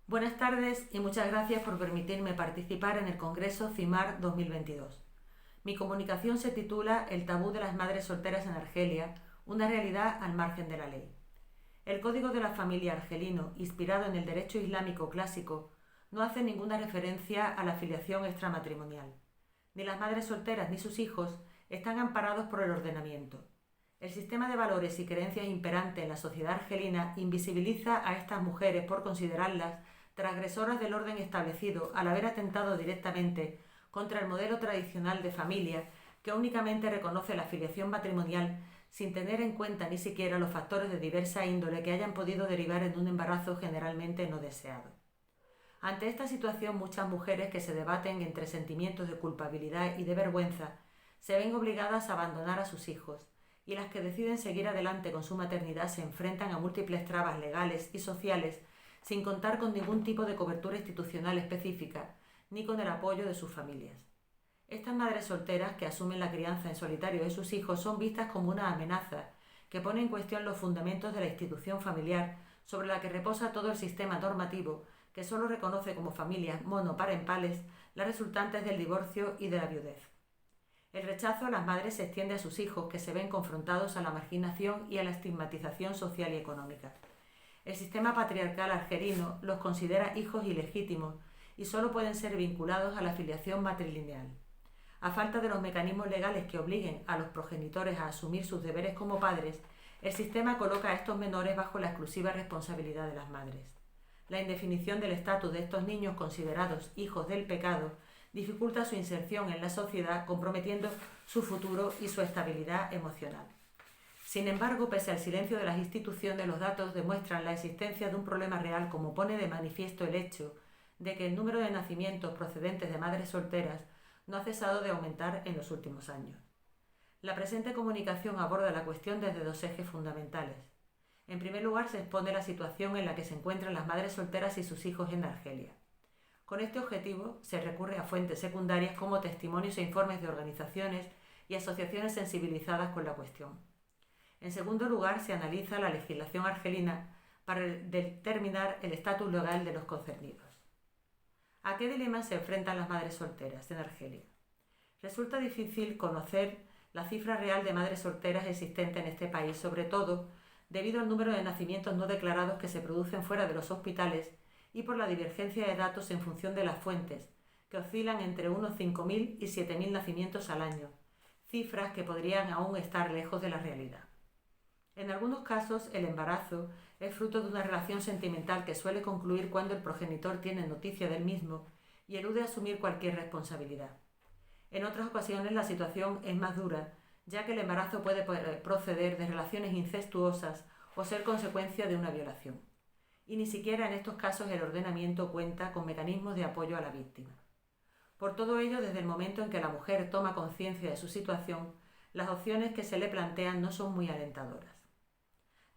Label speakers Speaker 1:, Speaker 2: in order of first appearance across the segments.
Speaker 1: Buenas tardes y muchas gracias por permitirme participar en el Congreso CIMAR 2022. Mi comunicación se titula El tabú de las madres solteras en Argelia, una realidad al margen de la ley. El Código de la Familia argelino, inspirado en el derecho islámico clásico, no hace ninguna referencia a la filiación extramatrimonial. Ni las madres solteras ni sus hijos están amparados por el ordenamiento. El sistema de valores y creencias imperante en la sociedad argelina invisibiliza a estas mujeres por considerarlas transgresoras del orden establecido al haber atentado directamente contra el modelo tradicional de familia que únicamente reconoce la filiación matrimonial sin tener en cuenta ni siquiera los factores de diversa índole que hayan podido derivar en un embarazo generalmente no deseado. Ante esta situación, muchas mujeres que se debaten entre sentimientos de culpabilidad y de vergüenza se ven obligadas a abandonar a sus hijos, y las que deciden seguir adelante con su maternidad se enfrentan a múltiples trabas legales y sociales sin contar con ningún tipo de cobertura institucional específica ni con el apoyo de sus familias. Estas madres solteras que asumen la crianza en solitario de sus hijos son vistas como una amenaza que pone en cuestión los fundamentos de la institución familiar sobre la que reposa todo el sistema normativo que solo reconoce como familias monoparentales las resultantes del divorcio y de la viudez. El rechazo a las madres se extiende a sus hijos que se ven confrontados a la marginación y a la estigmatización social y económica. El sistema patriarcal argelino los considera hijos ilegítimos y solo pueden ser vinculados a la filiación matrilineal. A falta de los mecanismos legales que obliguen a los progenitores a asumir sus deberes como padres, el sistema coloca a estos menores bajo la exclusiva responsabilidad de las madres. La indefinición del estatus de estos niños considerados hijos del pecado dificulta su inserción en la sociedad, comprometiendo su futuro y su estabilidad emocional. Sin embargo, pese al silencio de las instituciones, los datos demuestran la existencia de un problema real, como pone de manifiesto el hecho de que el número de nacimientos procedentes de madres solteras no ha cesado de aumentar en los últimos años. La presente comunicación aborda la cuestión desde dos ejes fundamentales. En primer lugar, se expone la situación en la que se encuentran las madres solteras y sus hijos en Argelia. Con este objetivo, se recurre a fuentes secundarias como testimonios e informes de organizaciones y asociaciones sensibilizadas con la cuestión. En segundo lugar, se analiza la legislación argelina para determinar el estatus legal de los concernidos. ¿A qué dilemas se enfrentan las madres solteras en Argelia? Resulta difícil conocer la cifra real de madres solteras existente en este país, sobre todo debido al número de nacimientos no declarados que se producen fuera de los hospitales y por la divergencia de datos en función de las fuentes, que oscilan entre unos 5.000 y 7.000 nacimientos al año, cifras que podrían aún estar lejos de la realidad. En algunos casos, el embarazo es fruto de una relación sentimental que suele concluir cuando el progenitor tiene noticia del mismo y elude asumir cualquier responsabilidad. En otras ocasiones, la situación es más dura, ya que el embarazo puede proceder de relaciones incestuosas o ser consecuencia de una violación. Y ni siquiera en estos casos el ordenamiento cuenta con mecanismos de apoyo a la víctima. Por todo ello, desde el momento en que la mujer toma conciencia de su situación, las opciones que se le plantean no son muy alentadoras.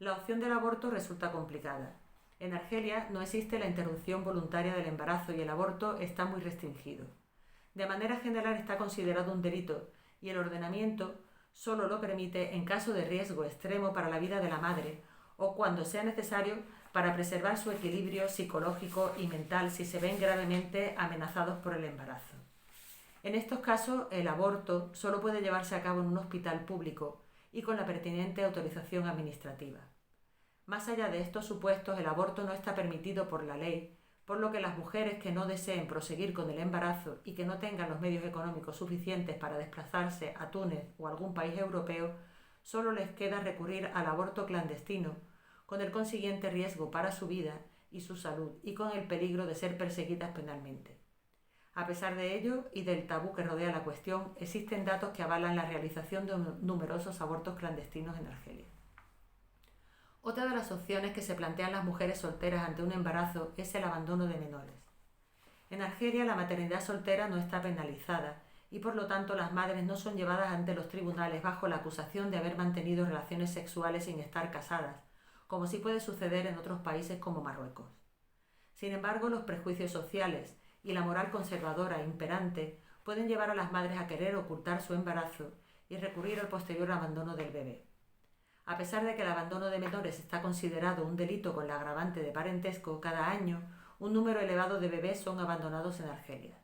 Speaker 1: La opción del aborto resulta complicada. En Argelia no existe la interrupción voluntaria del embarazo y el aborto está muy restringido. De manera general está considerado un delito y el ordenamiento solo lo permite en caso de riesgo extremo para la vida de la madre o cuando sea necesario para preservar su equilibrio psicológico y mental si se ven gravemente amenazados por el embarazo. En estos casos, el aborto solo puede llevarse a cabo en un hospital público y con la pertinente autorización administrativa. Más allá de estos supuestos, el aborto no está permitido por la ley, por lo que las mujeres que no deseen proseguir con el embarazo y que no tengan los medios económicos suficientes para desplazarse a Túnez o algún país europeo, solo les queda recurrir al aborto clandestino, con el consiguiente riesgo para su vida y su salud y con el peligro de ser perseguidas penalmente. A pesar de ello y del tabú que rodea la cuestión, existen datos que avalan la realización de numerosos abortos clandestinos en Argelia. Otra de las opciones que se plantean las mujeres solteras ante un embarazo es el abandono de menores. En Argelia la maternidad soltera no está penalizada y por lo tanto las madres no son llevadas ante los tribunales bajo la acusación de haber mantenido relaciones sexuales sin estar casadas, como sí puede suceder en otros países como Marruecos. Sin embargo, los prejuicios sociales y la moral conservadora imperante pueden llevar a las madres a querer ocultar su embarazo y recurrir al posterior abandono del bebé. A pesar de que el abandono de menores está considerado un delito con la agravante de parentesco, cada año un número elevado de bebés son abandonados en Argelia.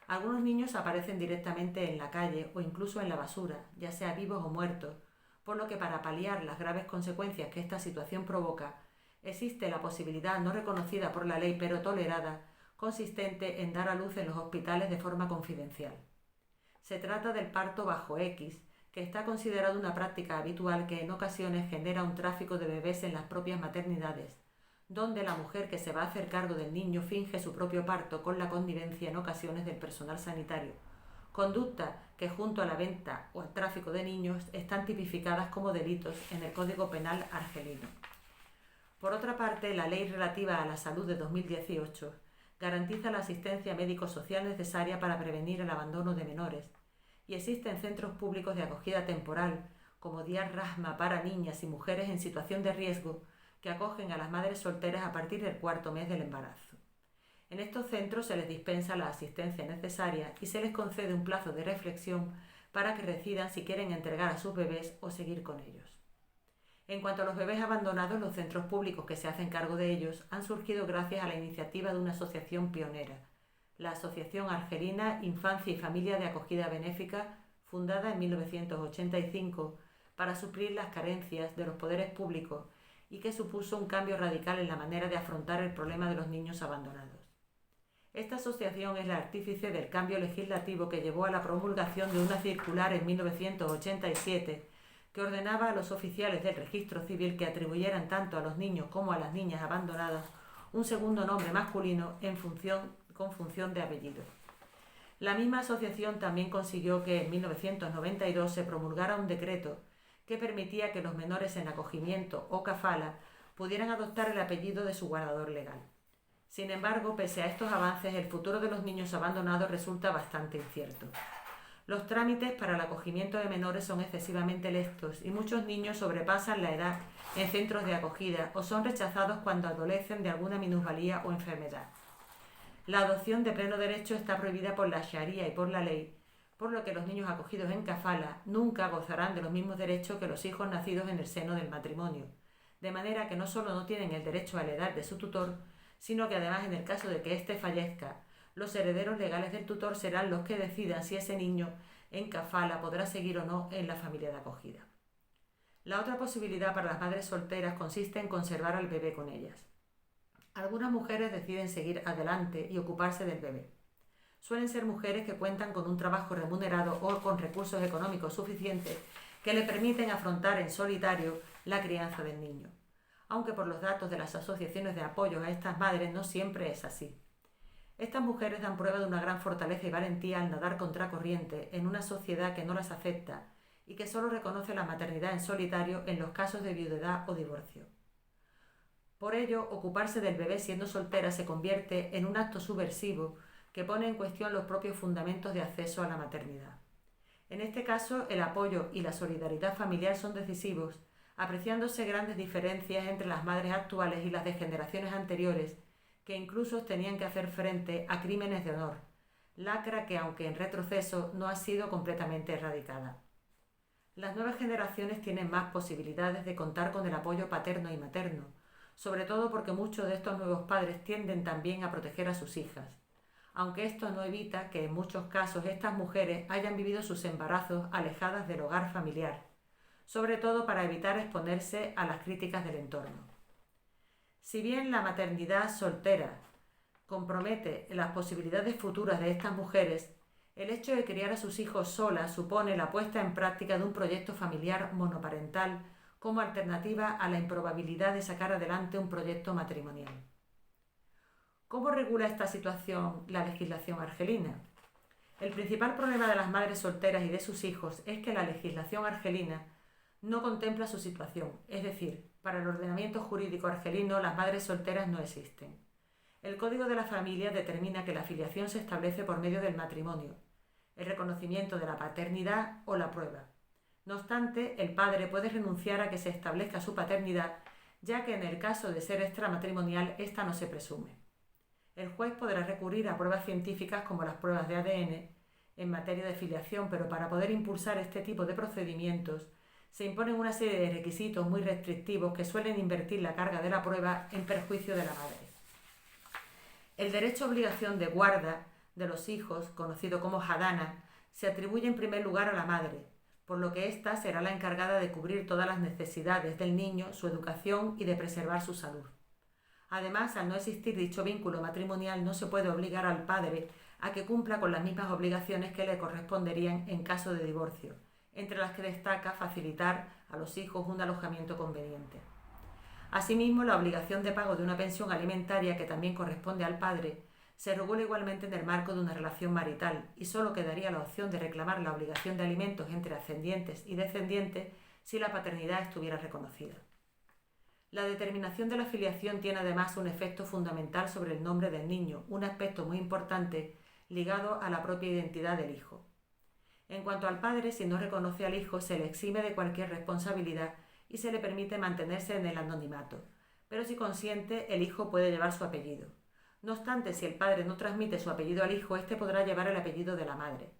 Speaker 1: Algunos niños aparecen directamente en la calle o incluso en la basura, ya sea vivos o muertos, por lo que para paliar las graves consecuencias que esta situación provoca, existe la posibilidad no reconocida por la ley pero tolerada, consistente en dar a luz en los hospitales de forma confidencial. Se trata del parto bajo X, que está considerado una práctica habitual que en ocasiones genera un tráfico de bebés en las propias maternidades, donde la mujer que se va a hacer cargo del niño finge su propio parto con la connivencia en ocasiones del personal sanitario, conducta que junto a la venta o al tráfico de niños están tipificadas como delitos en el Código Penal argelino. Por otra parte, la Ley relativa a la salud de 2018 garantiza la asistencia médico-social necesaria para prevenir el abandono de menores y existen centros públicos de acogida temporal, como Diar Rahma para niñas y mujeres en situación de riesgo, que acogen a las madres solteras a partir del 4º mes del embarazo. En estos centros se les dispensa la asistencia necesaria y se les concede un plazo de reflexión para que decidan si quieren entregar a sus bebés o seguir con ellos. En cuanto a los bebés abandonados, los centros públicos que se hacen cargo de ellos han surgido gracias a la iniciativa de una asociación pionera, la Asociación Argelina Infancia y Familia de Acogida Benéfica, fundada en 1985 para suplir las carencias de los poderes públicos y que supuso un cambio radical en la manera de afrontar el problema de los niños abandonados. Esta asociación es la artífice del cambio legislativo que llevó a la promulgación de una circular en 1987 que ordenaba a los oficiales del registro civil que atribuyeran tanto a los niños como a las niñas abandonadas un segundo nombre masculino con función de apellido. La misma asociación también consiguió que en 1992 se promulgara un decreto que permitía que los menores en acogimiento o kafala pudieran adoptar el apellido de su guardador legal. Sin embargo, pese a estos avances, el futuro de los niños abandonados resulta bastante incierto. Los trámites para el acogimiento de menores son excesivamente lentos y muchos niños sobrepasan la edad en centros de acogida o son rechazados cuando adolecen de alguna minusvalía o enfermedad. La adopción de pleno derecho está prohibida por la Sharia y por la ley, por lo que los niños acogidos en kafala nunca gozarán de los mismos derechos que los hijos nacidos en el seno del matrimonio, de manera que no solo no tienen el derecho a heredar de su tutor, sino que además en el caso de que éste fallezca, los herederos legales del tutor serán los que decidan si ese niño en kafala podrá seguir o no en la familia de acogida. La otra posibilidad para las madres solteras consiste en conservar al bebé con ellas. Algunas mujeres deciden seguir adelante y ocuparse del bebé. Suelen ser mujeres que cuentan con un trabajo remunerado o con recursos económicos suficientes que le permiten afrontar en solitario la crianza del niño, aunque por los datos de las asociaciones de apoyo a estas madres no siempre es así. Estas mujeres dan prueba de una gran fortaleza y valentía al nadar contracorriente en una sociedad que no las acepta y que solo reconoce la maternidad en solitario en los casos de viudedad o divorcio. Por ello, ocuparse del bebé siendo soltera se convierte en un acto subversivo que pone en cuestión los propios fundamentos de acceso a la maternidad. En este caso, el apoyo y la solidaridad familiar son decisivos, apreciándose grandes diferencias entre las madres actuales y las de generaciones anteriores, que incluso tenían que hacer frente a crímenes de honor, lacra que, aunque en retroceso, no ha sido completamente erradicada. Las nuevas generaciones tienen más posibilidades de contar con el apoyo paterno y materno, sobre todo porque muchos de estos nuevos padres tienden también a proteger a sus hijas, aunque esto no evita que en muchos casos estas mujeres hayan vivido sus embarazos alejadas del hogar familiar, sobre todo para evitar exponerse a las críticas del entorno. Si bien la maternidad soltera compromete las posibilidades futuras de estas mujeres, el hecho de criar a sus hijos solas supone la puesta en práctica de un proyecto familiar monoparental como alternativa a la improbabilidad de sacar adelante un proyecto matrimonial. ¿Cómo regula esta situación la legislación argelina? El principal problema de las madres solteras y de sus hijos es que la legislación argelina no contempla su situación, es decir, para el ordenamiento jurídico argelino las madres solteras no existen. El Código de la Familia determina que la filiación se establece por medio del matrimonio, el reconocimiento de la paternidad o la prueba. No obstante, el padre puede renunciar a que se establezca su paternidad, ya que en el caso de ser extramatrimonial, esta no se presume. El juez podrá recurrir a pruebas científicas como las pruebas de ADN en materia de filiación, pero para poder impulsar este tipo de procedimientos se imponen una serie de requisitos muy restrictivos que suelen invertir la carga de la prueba en perjuicio de la madre. El derecho-obligación de guarda de los hijos, conocido como hadana, se atribuye en primer lugar a la madre, por lo que ésta será la encargada de cubrir todas las necesidades del niño, su educación y de preservar su salud. Además, al no existir dicho vínculo matrimonial, no se puede obligar al padre a que cumpla con las mismas obligaciones que le corresponderían en caso de divorcio, entre las que destaca facilitar a los hijos un alojamiento conveniente. Asimismo, la obligación de pago de una pensión alimentaria que también corresponde al padre se regula igualmente en el marco de una relación marital y solo quedaría la opción de reclamar la obligación de alimentos entre ascendientes y descendientes si la paternidad estuviera reconocida. La determinación de la filiación tiene además un efecto fundamental sobre el nombre del niño, un aspecto muy importante ligado a la propia identidad del hijo. En cuanto al padre, si no reconoce al hijo, se le exime de cualquier responsabilidad y se le permite mantenerse en el anonimato, pero si consiente, el hijo puede llevar su apellido. No obstante, si el padre no transmite su apellido al hijo, éste podrá llevar el apellido de la madre.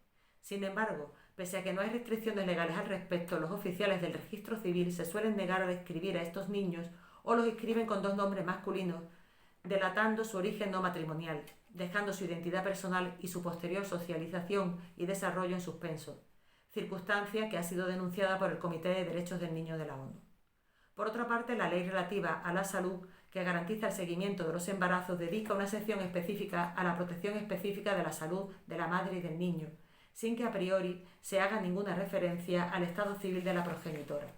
Speaker 1: Sin embargo, pese a que no hay restricciones legales al respecto, los oficiales del registro civil se suelen negar a inscribir a estos niños o los inscriben con dos nombres masculinos, delatando su origen no matrimonial, dejando su identidad personal y su posterior socialización y desarrollo en suspenso, circunstancia que ha sido denunciada por el Comité de Derechos del Niño de la ONU. Por otra parte, la ley relativa a la salud, que garantiza el seguimiento de los embarazos, dedica una sección específica a la protección específica de la salud de la madre y del niño, sin que a priori se haga ninguna referencia al estado civil de la progenitora.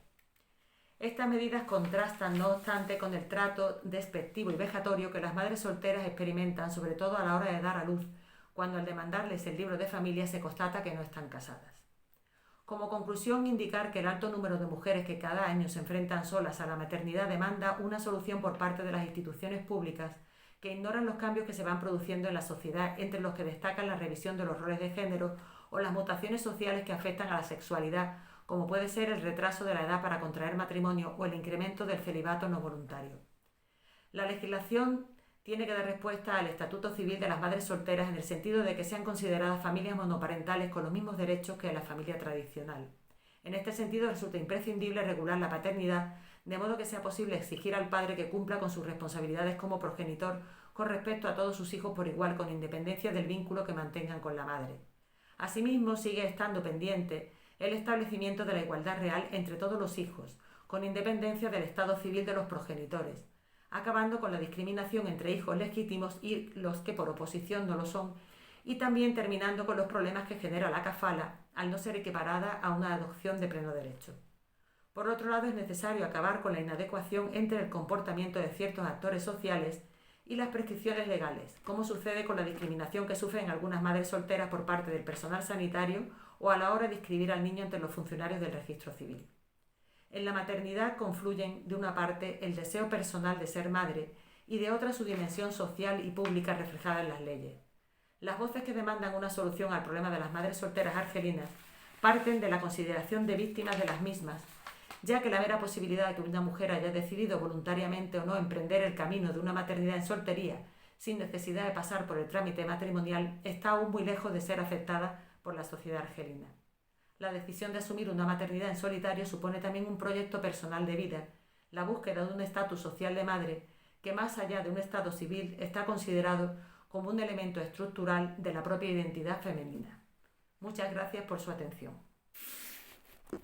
Speaker 1: Estas medidas contrastan, no obstante, con el trato despectivo y vejatorio que las madres solteras experimentan, sobre todo a la hora de dar a luz, cuando al demandarles el libro de familia se constata que no están casadas. Como conclusión, indicar que el alto número de mujeres que cada año se enfrentan solas a la maternidad demanda una solución por parte de las instituciones públicas que ignoran los cambios que se van produciendo en la sociedad, entre los que destacan la revisión de los roles de género o las mutaciones sociales que afectan a la sexualidad, como puede ser el retraso de la edad para contraer matrimonio o el incremento del celibato no voluntario. La legislación tiene que dar respuesta al Estatuto Civil de las Madres Solteras en el sentido de que sean consideradas familias monoparentales con los mismos derechos que la familia tradicional. En este sentido, resulta imprescindible regular la paternidad, de modo que sea posible exigir al padre que cumpla con sus responsabilidades como progenitor con respecto a todos sus hijos por igual, con independencia del vínculo que mantengan con la madre. Asimismo, sigue estando pendiente el establecimiento de la igualdad real entre todos los hijos, con independencia del estado civil de los progenitores, acabando con la discriminación entre hijos legítimos y los que por oposición no lo son, y también terminando con los problemas que genera la kafala al no ser equiparada a una adopción de pleno derecho. Por otro lado, es necesario acabar con la inadecuación entre el comportamiento de ciertos actores sociales y las prescripciones legales, como sucede con la discriminación que sufren algunas madres solteras por parte del personal sanitario o a la hora de inscribir al niño entre los funcionarios del registro civil. En la maternidad confluyen, de una parte, el deseo personal de ser madre y de otra su dimensión social y pública reflejada en las leyes. Las voces que demandan una solución al problema de las madres solteras argelinas parten de la consideración de víctimas de las mismas, ya que la mera posibilidad de que una mujer haya decidido voluntariamente o no emprender el camino de una maternidad en soltería, sin necesidad de pasar por el trámite matrimonial, está aún muy lejos de ser aceptada por la sociedad argelina. La decisión de asumir una maternidad en solitario supone también un proyecto personal de vida, la búsqueda de un estatus social de madre que, más allá de un estado civil, está considerado como un elemento estructural de la propia identidad femenina. Muchas gracias por su atención.